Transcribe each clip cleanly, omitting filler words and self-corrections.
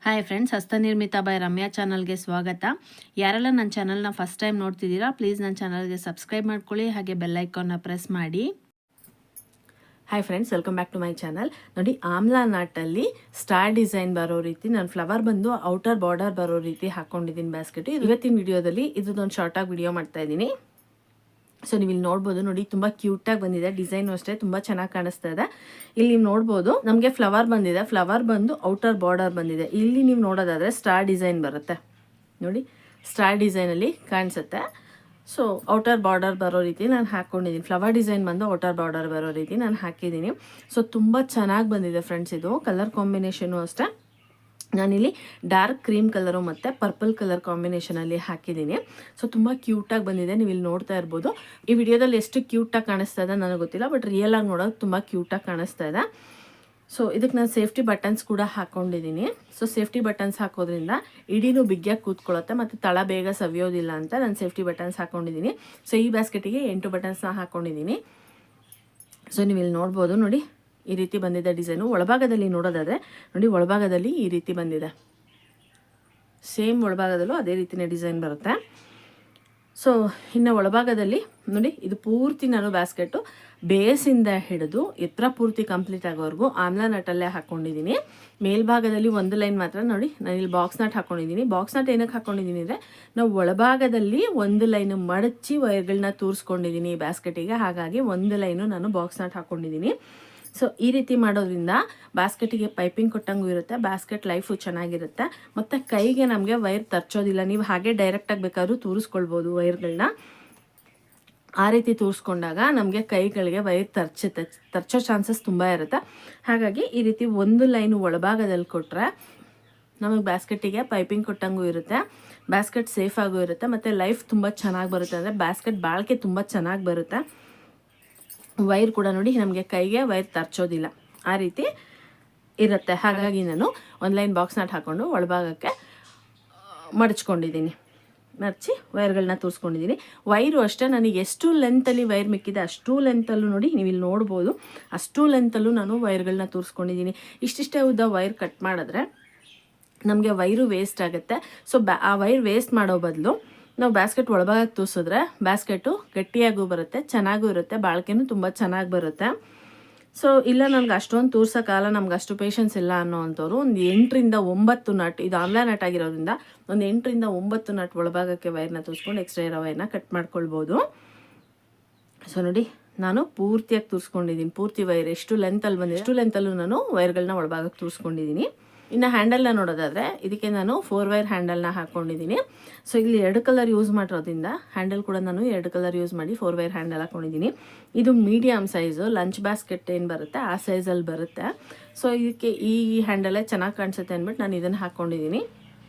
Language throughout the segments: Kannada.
ಹಾಯ್ ಫ್ರೆಂಡ್ಸ್, ಹಸ್ತನಿರ್ಮಿತ ಬೈ ರಮ್ಯಾ ಚಾನಲ್ಗೆ ಸ್ವಾಗತ. ಯಾರೆಲ್ಲ ನನ್ನ ಚಾನಲ್ನ ಫಸ್ಟ್ ಟೈಮ್ ನೋಡ್ತಿದ್ದೀರಾ, ಪ್ಲೀಸ್ ನನ್ನ ಚಾನಲ್ಗೆ ಸಬ್ಸ್ಕ್ರೈಬ್ ಮಾಡ್ಕೊಳ್ಳಿ, ಹಾಗೆ ಬೆಲ್ ಐಕಾನ್ನ ಪ್ರೆಸ್ ಮಾಡಿ. Hi friends, welcome back to my channel. ನೋಡಿ, ಆಮ್ಲಾ ನಾಟಲ್ಲಿ ಸ್ಟಾರ್ ಡಿಸೈನ್ ಬರೋ ರೀತಿ ನಾನು ಫ್ಲವರ್ ಬಂದು ಔಟರ್ ಬಾರ್ಡರ್ ಬರೋ ರೀತಿ ಹಾಕೊಂಡಿದ್ದೀನಿ ಬ್ಯಾಸ್ಕೆಟ್. ಇವತ್ತಿನ ವಿಡಿಯೋದಲ್ಲಿ ಇದೊಂದು ಶಾರ್ಟಾಗಿ ವಿಡಿಯೋ ಮಾಡ್ತಾ ಇದ್ದೀನಿ. ಸೊ ನೀವು ಇಲ್ಲಿ ನೋಡ್ಬೋದು, ನೋಡಿ ತುಂಬ ಕ್ಯೂಟಾಗಿ ಬಂದಿದೆ. ಡಿಸೈನು ಅಷ್ಟೇ ತುಂಬ ಚೆನ್ನಾಗಿ ಕಾಣಿಸ್ತಾ ಇದೆ. ಇಲ್ಲಿ ನೀವು ನೋಡ್ಬೋದು, ನಮಗೆ ಫ್ಲವರ್ ಬಂದಿದೆ. ಫ್ಲವರ್ ಬಂದು ಔಟರ್ ಬಾರ್ಡರ್ ಬಂದಿದೆ. ಇಲ್ಲಿ ನೀವು ನೋಡೋದಾದರೆ ಸ್ಟಾರ್ ಡಿಸೈನ್ ಬರುತ್ತೆ. ನೋಡಿ, ಸ್ಟಾರ್ ಡಿಸೈನಲ್ಲಿ ಕಾಣಿಸುತ್ತೆ. ಸೊ ಔಟರ್ ಬಾರ್ಡರ್ ಬರೋ ರೀತಿ ನಾನು ಹಾಕ್ಕೊಂಡಿದ್ದೀನಿ. ಫ್ಲವರ್ ಡಿಸೈನ್ ಬಂದು ಔಟರ್ ಬಾರ್ಡರ್ ಬರೋ ರೀತಿ ನಾನು ಹಾಕಿದ್ದೀನಿ. ಸೊ ತುಂಬ ಚೆನ್ನಾಗಿ ಬಂದಿದೆ ಫ್ರೆಂಡ್ಸ್. ಇದು ಕಲರ್ ಕಾಂಬಿನೇಷನು ಅಷ್ಟೇ. ನಾನಿಲ್ಲಿ ಡಾರ್ಕ್ ಕ್ರೀಮ್ ಕಲರು ಮತ್ತು ಪರ್ಪಲ್ ಕಲರ್ ಕಾಂಬಿನೇಷನಲ್ಲಿ ಹಾಕಿದ್ದೀನಿ. ಸೊ ತುಂಬ ಕ್ಯೂಟಾಗಿ ಬಂದಿದೆ. ನೀವು ಇಲ್ಲಿ ನೋಡ್ತಾ ಇರ್ಬೋದು. ಈ ವಿಡಿಯೋದಲ್ಲಿ ಎಷ್ಟು ಕ್ಯೂಟಾಗಿ ಕಾಣಿಸ್ತಾ ಇದೆ ನನಗೆ ಗೊತ್ತಿಲ್ಲ, ಬಟ್ ರಿಯಲ್ ಆಗಿ ನೋಡೋದು ತುಂಬ ಕ್ಯೂಟಾಗಿ ಕಾಣಿಸ್ತಾ ಇದೆ. ಸೊ ಇದಕ್ಕೆ ನಾನು ಸೇಫ್ಟಿ ಬಟನ್ಸ್ ಕೂಡ ಹಾಕ್ಕೊಂಡಿದ್ದೀನಿ. ಸೊ ಸೇಫ್ಟಿ ಬಟನ್ಸ್ ಹಾಕೋದ್ರಿಂದ ಇಡೀನೂ ಬಿಗಿಯಾಗಿ ಕೂತ್ಕೊಳ್ಳುತ್ತೆ ಮತ್ತು ತಳ ಬೇಗ ಸವಿಯೋದಿಲ್ಲ ಅಂತ ನಾನು ಸೇಫ್ಟಿ ಬಟನ್ಸ್ ಹಾಕ್ಕೊಂಡಿದ್ದೀನಿ. ಸೊ ಈ ಬ್ಯಾಸ್ಕೆಟಿಗೆ 8 ಬಟನ್ಸ್ನ ಹಾಕ್ಕೊಂಡಿದ್ದೀನಿ. ಸೊ ನೀವು ಇಲ್ಲಿ ನೋಡ್ಬೋದು, ನೋಡಿ ಈ ರೀತಿ ಬಂದಿದೆ ಡಿಸೈನು. ಒಳಭಾಗದಲ್ಲಿ ನೋಡೋದಾದರೆ ನೋಡಿ, ಒಳಭಾಗದಲ್ಲಿ ಈ ರೀತಿ ಬಂದಿದೆ. ಸೇಮ್ ಒಳಭಾಗದಲ್ಲೂ ಅದೇ ರೀತಿಯೇ ಡಿಸೈನ್ ಬರುತ್ತೆ. ಸೊ ಇನ್ನು ಒಳಭಾಗದಲ್ಲಿ ನೋಡಿ, ಇದು ಪೂರ್ತಿ ನಾನು ಬ್ಯಾಸ್ಕೆಟು ಬೇಸಿಂದ ಹಿಡಿದು ಎತ್ತರ ಪೂರ್ತಿ ಕಂಪ್ಲೀಟ್ ಆಗೋವರೆಗೂ ಆಮ್ಲಾ ನಟಲ್ಲೇ ಹಾಕ್ಕೊಂಡಿದ್ದೀನಿ. ಮೇಲ್ಭಾಗದಲ್ಲಿ ಒಂದು ಲೈನ್ ಮಾತ್ರ ನೋಡಿ, ನಾನು ಇಲ್ಲಿ ಬಾಕ್ಸ್ ನಟ್ ಹಾಕ್ಕೊಂಡಿದ್ದೀನಿ. ಬಾಕ್ಸ್ ನಟ್ ಏನಕ್ಕೆ ಹಾಕ್ಕೊಂಡಿದ್ದೀನಿ ಅಂದರೆ, ನಾವು ಒಳಭಾಗದಲ್ಲಿ ಒಂದು ಲೈನು ಮಡಚಿ ವೈರ್ಗಳನ್ನ ತೂರಿಸ್ಕೊಂಡಿದ್ದೀನಿ ಈ ಬ್ಯಾಸ್ಕೆಟಿಗೆ. ಹಾಗಾಗಿ ಒಂದು ಲೈನು ನಾನು ಬಾಕ್ಸ್ ನಟ್ ಹಾಕ್ಕೊಂಡಿದ್ದೀನಿ. ಸೊ ಈ ರೀತಿ ಮಾಡೋದ್ರಿಂದ ಬ್ಯಾಸ್ಕೆಟಿಗೆ ಪೈಪಿಂಗ್ ಕೊಟ್ಟಂಗೂ ಇರುತ್ತೆ, ಬ್ಯಾಸ್ಕೆಟ್ ಲೈಫು ಚೆನ್ನಾಗಿರುತ್ತೆ, ಮತ್ತು ಕೈಗೆ ನಮಗೆ ವೈರ್ ತರ್ಚೋದಿಲ್ಲ. ನೀವು ಹಾಗೆ ಡೈರೆಕ್ಟಾಗಿ ಬೇಕಾದ್ರೂ ತೂರಿಸ್ಕೊಳ್ಬೋದು ವೈರ್ಗಳನ್ನ. ಆ ರೀತಿ ತೂರಿಸ್ಕೊಂಡಾಗ ನಮಗೆ ಕೈಗಳಿಗೆ ವೈರ್ ತರ್ಚೋ ಚಾನ್ಸಸ್ ತುಂಬ ಇರುತ್ತೆ. ಹಾಗಾಗಿ ಈ ರೀತಿ ಒಂದು ಲೈನು ಒಳಭಾಗದಲ್ಲಿ ಕೊಟ್ಟರೆ ನಮಗೆ ಬ್ಯಾಸ್ಕೆಟಿಗೆ ಪೈಪಿಂಗ್ ಕೊಟ್ಟಂಗೂ ಇರುತ್ತೆ, ಬ್ಯಾಸ್ಕೆಟ್ ಸೇಫಾಗೂ ಇರುತ್ತೆ, ಮತ್ತು ಲೈಫ್ ತುಂಬ ಚೆನ್ನಾಗಿ ಬರುತ್ತೆ. ಅಂದರೆ ಬ್ಯಾಸ್ಕೆಟ್ ಬಾಳಿಕೆ ತುಂಬ ಚೆನ್ನಾಗಿ ಬರುತ್ತೆ. ವೈರ್ ಕೂಡ ನೋಡಿ, ನಮಗೆ ಕೈಗೆ ವೈರ್ ತರ್ಚೋದಿಲ್ಲ, ಆ ರೀತಿ ಇರುತ್ತೆ. ಹಾಗಾಗಿ ನಾನು ಒಂದು ಲೈನ್ ಬಾಕ್ಸ್ ನಟ್ ಹಾಕ್ಕೊಂಡು ಒಳಭಾಗಕ್ಕೆ ಮಡಚ್ಕೊಂಡಿದ್ದೀನಿ. ಮಡಚಿ ವೈರ್ಗಳನ್ನ ತೂರಿಸ್ಕೊಂಡಿದ್ದೀನಿ. ವೈರು ಅಷ್ಟೇ, ನನಗೆ ಎಷ್ಟು ಲೆಂತಲ್ಲಿ ವೈರ್ ಮಿಕ್ಕಿದೆ ಅಷ್ಟು ಲೆಂತಲ್ಲೂ ನೋಡಿ, ನೀವು ಇಲ್ಲಿ ನೋಡ್ಬೋದು, ಅಷ್ಟು ಲೆಂತಲ್ಲೂ ನಾನು ವೈರ್ಗಳನ್ನ ತೂರಿಸ್ಕೊಂಡಿದ್ದೀನಿ. ಇಷ್ಟಿಷ್ಟೇ ಉದ್ದ ವೈರ್ ಕಟ್ ಮಾಡಿದ್ರೆ ನಮಗೆ ವೈರು ವೇಸ್ಟ್ ಆಗುತ್ತೆ. ಸೊ ಆ ವೈರ್ ವೇಸ್ಟ್ ಮಾಡೋ ಬದಲು ನಾವು ಬ್ಯಾಸ್ಕೆಟ್ ಒಳಭಾಗಕ್ಕೆ ತೂರಿಸಿದ್ರೆ ಬ್ಯಾಸ್ಕೆಟು ಗಟ್ಟಿಯಾಗೂ ಬರುತ್ತೆ, ಚೆನ್ನಾಗೂ ಇರುತ್ತೆ, ಬಾಳಿಕೆನೂ ತುಂಬ ಚೆನ್ನಾಗಿ ಬರುತ್ತೆ. ಸೊ ಇಲ್ಲ, ನನಗೆ ಅಷ್ಟೊಂದು ತೂರ್ಸೋಕ್ಕಾಗಲ್ಲ, ನಮ್ಗೆ ಅಷ್ಟು ಪೇಷನ್ಸ್ ಇಲ್ಲ ಅನ್ನೋವಂಥವ್ರು ಒಂದು 8ರಿಂದ 9 ನಟ್, ಇದು ಆಮ್ಲಾ ನಟ್ ಆಗಿರೋದ್ರಿಂದ ಒಂದು 8ರಿಂದ 9 ನಟ್ ಒಳಭಾಗಕ್ಕೆ ವೈರ್ನ ತೂರಿಸ್ಕೊಂಡು ಎಕ್ಸ್ಟ್ರಾ ಇರೋ ವೈರ್ನ ಕಟ್ ಮಾಡ್ಕೊಳ್ಬೋದು. ಸೊ ನೋಡಿ, ನಾನು ಪೂರ್ತಿಯಾಗಿ ತೂರಿಸ್ಕೊಂಡಿದ್ದೀನಿ. ಪೂರ್ತಿ ವೈರ್ ಎಷ್ಟು ಲೆಂತಲ್ಲಿ ಬಂದಿದೆ ಎಷ್ಟು ಲೆಂತಲ್ಲೂ ನಾನು ವೈರ್ಗಳನ್ನ ಒಳಭಾಗಕ್ಕೆ ತೂರಿಸ್ಕೊಂಡಿದ್ದೀನಿ. ಇನ್ನು ಹ್ಯಾಂಡಲ್ನ ನೋಡೋದಾದರೆ ಇದಕ್ಕೆ ನಾನು 4 ವೈರ್ ಹ್ಯಾಂಡಲ್ನ ಹಾಕ್ಕೊಂಡಿದ್ದೀನಿ. ಸೊ ಇಲ್ಲಿ 2 ಕಲರ್ ಯೂಸ್ ಮಾಡಿರೋದ್ರಿಂದ ಹ್ಯಾಂಡಲ್ ಕೂಡ ನಾನು 2 ಕಲರ್ ಯೂಸ್ ಮಾಡಿ 4 ವೈರ್ ಹ್ಯಾಂಡಲ್ ಹಾಕ್ಕೊಂಡಿದ್ದೀನಿ. ಇದು ಮೀಡಿಯಮ್ ಸೈಜು ಲಂಚ್ ಬ್ಯಾಸ್ಕೆಟ್ ಏನು ಬರುತ್ತೆ ಆ ಸೈಜಲ್ಲಿ ಬರುತ್ತೆ. ಸೊ ಇದಕ್ಕೆ ಈ ಹ್ಯಾಂಡಲೇ ಚೆನ್ನಾಗಿ ಕಾಣಿಸುತ್ತೆ ಅಂದ್ಬಿಟ್ಟು ನಾನು ಇದನ್ನು ಹಾಕ್ಕೊಂಡಿದ್ದೀನಿ.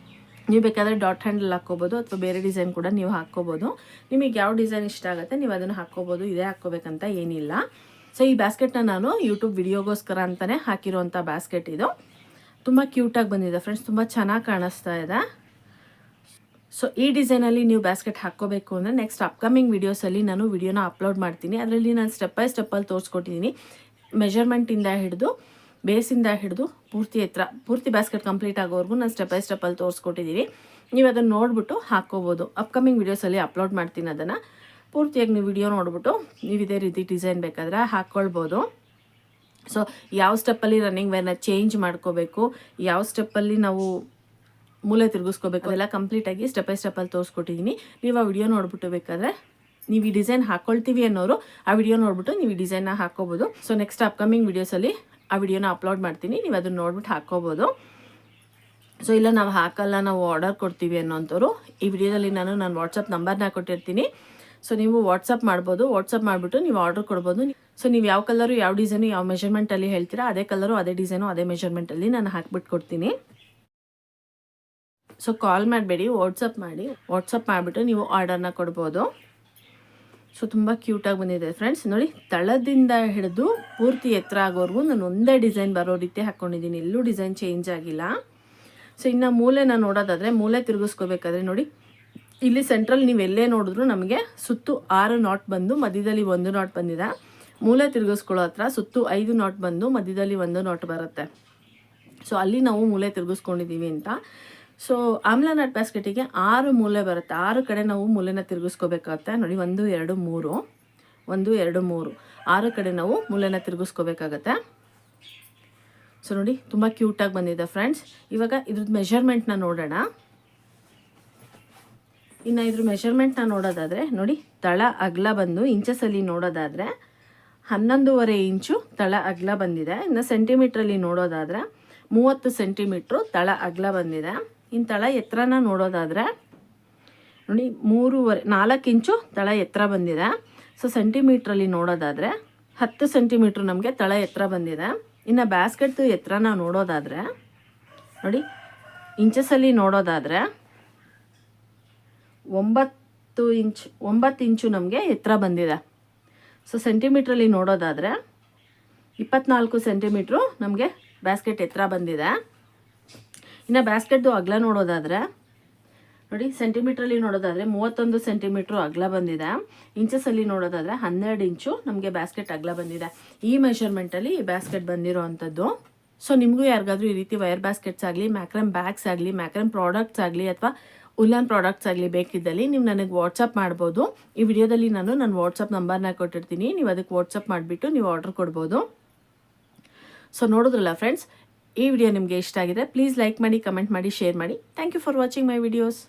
ನೀವು ಬೇಕಾದರೆ ಡಾಟ್ ಹ್ಯಾಂಡಲ್ ಹಾಕ್ಕೋಬೋದು, ಅಥವಾ ಬೇರೆ ಡಿಸೈನ್ ಕೂಡ ನೀವು ಹಾಕ್ಕೋಬೋದು. ನಿಮಗೆ ಯಾವ ಡಿಸೈನ್ ಇಷ್ಟ ಆಗುತ್ತೆ ನೀವು ಅದನ್ನು ಹಾಕ್ಕೋಬೋದು, ಇದೇ ಹಾಕ್ಕೋಬೇಕಂತ ಏನಿಲ್ಲ. ಸೊ ಈ ಬ್ಯಾಸ್ಕೆಟ್ನ ನಾನು ಯೂಟ್ಯೂಬ್ ವಿಡಿಯೋಗೋಸ್ಕರ ಅಂತಲೇ ಹಾಕಿರೋವಂಥ ಬ್ಯಾಸ್ಕೆಟ್ ಇದು. ತುಂಬ ಕ್ಯೂಟಾಗಿ ಬಂದಿದೆ ಫ್ರೆಂಡ್ಸ್, ತುಂಬ ಚೆನ್ನಾಗಿ ಕಾಣಿಸ್ತಾ ಇದೆ. ಸೊ ಈ ಡಿಸೈನಲ್ಲಿ ನೀವು ಬ್ಯಾಸ್ಕೆಟ್ ಹಾಕ್ಕೋಬೇಕು ಅಂದರೆ ನೆಕ್ಸ್ಟ್ ಅಪ್ಕಮಿಂಗ್ ವೀಡಿಯೋಸಲ್ಲಿ ನಾನು ವಿಡಿಯೋನ ಅಪ್ಲೋಡ್ ಮಾಡ್ತೀನಿ. ಅದರಲ್ಲಿ ನಾನು ಸ್ಟೆಪ್ ಬೈ ಸ್ಟೆಪ್ಪಲ್ಲಿ ತೋರಿಸ್ಕೊಟ್ಟಿದ್ದೀನಿ. ಮೆಜರ್ಮೆಂಟಿಂದ ಹಿಡಿದು ಬೇಸಿಂದ ಹಿಡಿದು ಪೂರ್ತಿ ಎತ್ತರ, ಪೂರ್ತಿ ಬ್ಯಾಸ್ಕೆಟ್ ಕಂಪ್ಲೀಟ್ ಆಗೋವರೆಗೂ ನಾನು ಸ್ಟೆಪ್ ಬೈ ಸ್ಟೆಪ್ಪಲ್ಲಿ ತೋರಿಸ್ಕೊಟ್ಟಿದ್ದೀನಿ. ನೀವು ಅದನ್ನು ನೋಡಿಬಿಟ್ಟು ಹಾಕ್ಕೋಬೋದು. ಅಪ್ಕಮಿಂಗ್ ವೀಡಿಯೋಸಲ್ಲಿ ಅಪ್ಲೋಡ್ ಮಾಡ್ತೀನಿ. ಅದನ್ನು ಪೂರ್ತಿಯಾಗಿ ನೀವು ವಿಡಿಯೋ ನೋಡಿಬಿಟ್ಟು ನೀವು ಇದೇ ರೀತಿ ಡಿಸೈನ್ ಬೇಕಾದರೆ ಹಾಕ್ಕೊಳ್ಬೋದು. ಸೊ ಯಾವ ಸ್ಟೆಪ್ಪಲ್ಲಿ ರನ್ನಿಂಗ್ ವೈರ್ನ ಚೇಂಜ್ ಮಾಡ್ಕೋಬೇಕು, ಯಾವ ಸ್ಟೆಪ್ಪಲ್ಲಿ ನಾವು ಮೂಲೆ ತಿರುಗಿಸ್ಕೋಬೇಕು, ಅದೆಲ್ಲ ಕಂಪ್ಲೀಟಾಗಿ ಸ್ಟೆಪ್ ಬೈ ಸ್ಟೆಪ್ಪಲ್ಲಿ ತೋರಿಸ್ಕೊಟ್ಟಿದ್ದೀನಿ. ನೀವು ಆ ವಿಡಿಯೋ ನೋಡ್ಬಿಟ್ಟು ಬೇಕಾದರೆ ನೀವು ಈ ಡಿಸೈನ್ ಹಾಕ್ಕೊಳ್ತೀವಿ ಅನ್ನೋರು ಆ ವಿಡಿಯೋ ನೋಡ್ಬಿಟ್ಟು ನೀವು ಈ ಡಿಸೈನ್ನ ಹಾಕ್ಕೋಬೋದು. ಸೊ ನೆಕ್ಸ್ಟ್ ಅಪ್ಕಮಿಂಗ್ ವೀಡಿಯೋಸಲ್ಲಿ ಆ ವಿಡಿಯೋನ ಅಪ್ಲೋಡ್ ಮಾಡ್ತೀನಿ, ನೀವು ಅದನ್ನು ನೋಡ್ಬಿಟ್ಟು ಹಾಕ್ಕೋಬೋದು. ಸೊ ಇಲ್ಲ ನಾವು ಹಾಕಲ್ಲ, ನಾವು ಆರ್ಡರ್ ಕೊಡ್ತೀವಿ ಅನ್ನೋಂಥವ್ರು ಈ ವಿಡಿಯೋದಲ್ಲಿ ನಾನು ವಾಟ್ಸಪ್ ನಂಬರ್ನ ಕೊಟ್ಟಿರ್ತೀನಿ. ಸೊ ನೀವು ವಾಟ್ಸಪ್ ಮಾಡ್ಬೋದು. ವಾಟ್ಸಪ್ ಮಾಡಿಬಿಟ್ಟು ನೀವು ಆರ್ಡರ್ ಕೊಡ್ಬೋದು. ಸೊ ನೀವು ಯಾವ ಕಲರು ಯಾವ ಡಿಸೈನು ಯಾವ ಮೆಷರ್ಮೆಂಟಲ್ಲಿ ಹೇಳ್ತೀರಾ ಅದೇ ಕಲರು ಅದೇ ಡಿಸೈನು ಅದೇ ಮೆಷರ್ಮೆಂಟಲ್ಲಿ ನಾನು ಹಾಕ್ಬಿಟ್ಟು ಕೊಡ್ತೀನಿ. ಸೊ ಕಾಲ್ ಮಾಡಬೇಡಿ, ವಾಟ್ಸಪ್ ಮಾಡಿ. ವಾಟ್ಸಪ್ ಮಾಡಿಬಿಟ್ಟು ನೀವು ಆರ್ಡರ್ನ ಕೊಡ್ಬೋದು. ಸೊ ತುಂಬ ಕ್ಯೂಟಾಗಿ ಬಂದಿದೆ ಫ್ರೆಂಡ್ಸ್. ನೋಡಿ, ತಳದಿಂದ ಹಿಡಿದು ಪೂರ್ತಿ ಎತ್ತರ ಆಗೋವರೆಗೂ ನಾನು ಒಂದೇ ಡಿಸೈನ್ ಬರೋ ರೀತಿ ಹಾಕ್ಕೊಂಡಿದ್ದೀನಿ, ಎಲ್ಲೂ ಡಿಸೈನ್ ಚೇಂಜ್ ಆಗಿಲ್ಲ. ಸೊ ಇನ್ನು ಮೂಲೆನ ನೋಡೋದಾದರೆ ಮೂಲೆ ತಿರುಗಿಸ್ಕೋಬೇಕಾದ್ರೆ ನೋಡಿ, ಇಲ್ಲಿ ಸೆಂಟ್ರಲ್ ನೀವು ಎಲ್ಲೇ ನೋಡಿದ್ರು ನಮಗೆ ಸುತ್ತು 6 ನಾಟ್ ಬಂದು ಮಧ್ಯದಲ್ಲಿ 1 ನಾಟ್ ಬಂದಿದೆ. ಮೂಲೆ ತಿರುಗಿಸ್ಕೊಳ್ಳೋ ಹತ್ರ ಸುತ್ತು 5 ನಾಟ್ ಬಂದು ಮಧ್ಯದಲ್ಲಿ 1 ನಾಟ್ ಬರುತ್ತೆ. ಸೊ ಅಲ್ಲಿ ನಾವು ಮೂಲೆ ತಿರುಗಿಸ್ಕೊಂಡಿದ್ದೀವಿ ಅಂತ. ಸೊ ಆಮ್ಲಾ ನಟ್ ಬ್ಯಾಸ್ಕೆಟಿಗೆ 6 ಮೂಲೆ ಬರುತ್ತೆ, 6 ಕಡೆ ನಾವು ಮೂಲೆನ ತಿರುಗಿಸ್ಕೋಬೇಕಾಗುತ್ತೆ ನೋಡಿ. 1 2 3 1 2 3 6 ಕಡೆ ನಾವು ಮೂಲೆನ ತಿರುಗಿಸ್ಕೋಬೇಕಾಗತ್ತೆ. ಸೊ ನೋಡಿ ತುಂಬ ಕ್ಯೂಟಾಗಿ ಬಂದಿದೆ ಫ್ರೆಂಡ್ಸ್. ಇವಾಗ ಇದ್ರದ್ದು ಮೆಷರ್ಮೆಂಟ್ನ ನೋಡೋಣ. ಇನ್ನು ಇದ್ರ ಮೆಷರ್ಮೆಂಟ್ನ ನೋಡೋದಾದರೆ ನೋಡಿ, ತಳ ಅಗಲ ಬಂದು ಇಂಚಸಲ್ಲಿ ನೋಡೋದಾದರೆ 11.5 ಇಂಚು ತಳ ಅಗಲ ಬಂದಿದೆ. ಇನ್ನು ಸೆಂಟಿಮೀಟ್ರಲ್ಲಿ ನೋಡೋದಾದರೆ 30 ಸೆಂಟಿಮೀಟ್ರು ತಳ ಅಗಲ ಬಂದಿದೆ. ಇನ್ನು ತಳ ಎತ್ತರನ ನೋಡೋದಾದರೆ ನೋಡಿ 4 ಇಂಚು ತಳ ಎತ್ತರ ಬಂದಿದೆ. ಸೊ ಸೆಂಟಿಮೀಟ್ರಲ್ಲಿ ನೋಡೋದಾದರೆ 10 ಸೆಂಟಿಮೀಟ್ರು ನಮಗೆ ತಳ ಎತ್ತರ ಬಂದಿದೆ. ಇನ್ನು ಬ್ಯಾಸ್ಕೆಟ್ದು ಎತ್ತರನ ನೋಡೋದಾದರೆ ನೋಡಿ, ಇಂಚಸಲ್ಲಿ ನೋಡೋದಾದರೆ 9 ಇಂಚು ನಮಗೆ ಎತ್ತರ ಬಂದಿದೆ. ಸೊ ಸೆಂಟಿಮೀಟ್ರಲ್ಲಿ ನೋಡೋದಾದರೆ 24 ಸೆಂಟಿಮೀಟ್ರು ನಮಗೆ ಬ್ಯಾಸ್ಕೆಟ್ ಎತ್ತರ ಬಂದಿದೆ. ಇನ್ನು ಬ್ಯಾಸ್ಕೆಟ್ದು ಅಗಲ ನೋಡೋದಾದರೆ ನೋಡಿ, ಸೆಂಟಿಮೀಟ್ರಲ್ಲಿ ನೋಡೋದಾದರೆ 31 ಸೆಂಟಿಮೀಟ್ರು ಅಗಲ ಬಂದಿದೆ. ಇಂಚಸಲ್ಲಿ ನೋಡೋದಾದರೆ 12 ಇಂಚು ನಮಗೆ ಬ್ಯಾಸ್ಕೆಟ್ ಅಗಲ ಬಂದಿದೆ. ಈ ಮೆಷರ್ಮೆಂಟಲ್ಲಿ ಈ ಬ್ಯಾಸ್ಕೆಟ್ ಬಂದಿರೋ ಅಂಥದ್ದು. ಸೊ ನಿಮಗೂ ಯಾರಿಗಾದ್ರೂ ಈ ರೀತಿ ವೈರ್ ಬ್ಯಾಸ್ಕೆಟ್ಸ್ ಆಗಲಿ, ಮ್ಯಾಕ್ರಮ್ ಬ್ಯಾಗ್ಸ್ ಆಗಲಿ, ಮ್ಯಾಕ್ರಮ್ ಪ್ರಾಡಕ್ಟ್ಸ್ ಆಗಲಿ ಅಥವಾ ಉಲ್ಲನ್ ಪ್ರಾಡಕ್ಟ್ಸ್ ಆಗಲಿ ಬೇಕಿದ್ದಲ್ಲಿ ನೀವು ನನಗೆ ವಾಟ್ಸಪ್ ಮಾಡ್ಬೋದು. ಈ ವಿಡಿಯೋದಲ್ಲಿ ನಾನು ನನ್ನ ವಾಟ್ಸಪ್ ನಂಬರ್ನ ಕೊಟ್ಟಿರ್ತೀನಿ, ನೀವು ಅದಕ್ಕೆ ವಾಟ್ಸಪ್ ಮಾಡಿಬಿಟ್ಟು ನೀವು ಆರ್ಡರ್ ಕೊಡ್ಬೋದು. ಸೊ ನೋಡಿದ್ರಲ್ಲ ಫ್ರೆಂಡ್ಸ್, ಈ ವಿಡಿಯೋ ನಿಮಗೆ ಇಷ್ಟ ಆಗಿದೆ, ಪ್ಲೀಸ್ ಲೈಕ್ ಮಾಡಿ, ಕಮೆಂಟ್ ಮಾಡಿ, ಶೇರ್ ಮಾಡಿ. Thank you for watching my videos.